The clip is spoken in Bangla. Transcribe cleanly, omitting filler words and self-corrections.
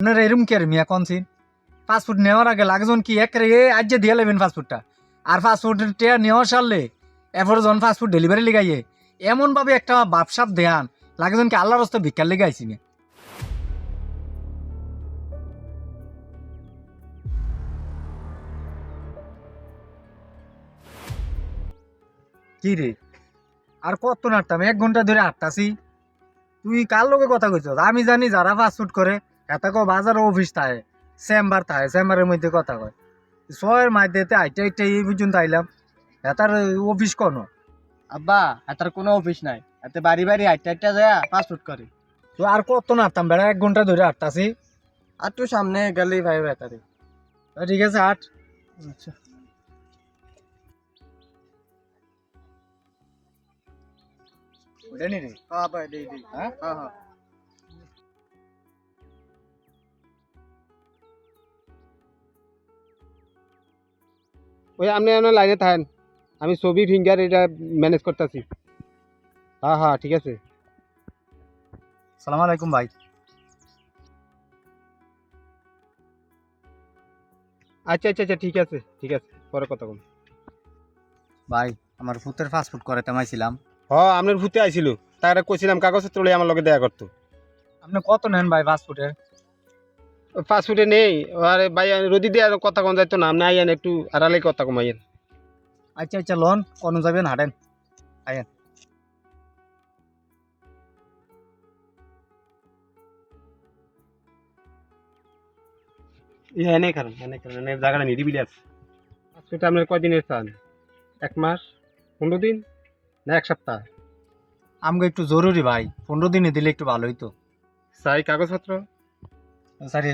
আপনারা এরম কি আর মিয়া কনসিন ফাস্টফুড নেওয়ার আগে লাগজন কি এক আজ যে দিয়ে নেবেন ফাস্টফুডটা আর ফাস্টফুডের টেয়া নেওয়া সারলে এরপরে যখন ফাস্টফুড ডেলিভারি লেগাইয়ে এমনভাবে একটা বাপসাপ দেয়ান লাগজন কি আল্লাহর রাস্তায় ভিক্ষার লেগে আইসি না। কি রে আর কত নাড়তাম 1 ঘন্টা ধরে আটতাছি। তুই কার লোকে কথা কইছ? আমি জানি যারা ফাস্টফুড করে এটা কো বাজার অফিস থাকে চেম্বার থাকে চেম্বারের মধ্যে কথা কয় ছয়ের মাঝে আইটা আইটা এই পর্যন্ত আইলাম এটার অফিস কোনো। আব্বা এটার কোনো অফিস নাই, এতে বাড়ি বাড়ি আইটা আইটা যায় ফাস্টফুড করে। তো আর কত নাড়তাম বেড়া 1 ঘন্টা ধরে আটতাছি। আর তুই সামনে গেলেই ভাই এটারে। ঠিক আছে আট। আচ্ছা ওটা নি রে হ্যাঁ ভাই দেই দেই। হ্যাঁ হ্যাঁ হ্যাঁ ওই আপনি আপনার লাইনে থাকেন, আমি ছবি ফিঙ্গার এটা ম্যানেজ করতেছি। হ্যাঁ হ্যাঁ ঠিক আছে। সালাম আলাইকুম ভাই। আচ্ছা আচ্ছা আচ্ছা ঠিক আছে ঠিক আছে, পরে কথা বলুন। ভাই আমার ফুতের ফাস্টফুড করে তেমাইছিলাম। হ্যাঁ আপনার ভূতে আইছিল, তারা কইছিলাম কাগজপত্র লই আমার লগে দেখা করতো। আপনি কত নেন ভাই ফাস্টফুডের? ফাস্টফুডে নেই, আরে ভাই রোদি দিয়ে কথা কম যাইতো না, আপনি আইয়েন একটু আড়ালে কথা কমাইয়েন। আচ্ছা আচ্ছা লোন কোন যাবেন হাঁটেন আয়েন। এনে কারণ এনে জায়গাটা নিরিবিলি আছে। ফাস্টফুডে আপনার কয়দিনের চান? 1 মাস, 15 দিন না 1 সপ্তাহ? আমাকে একটু জরুরি ভাই, 15 দিনে দিলে একটু ভালো হইতো। চাই কাগজপত্র। স্যার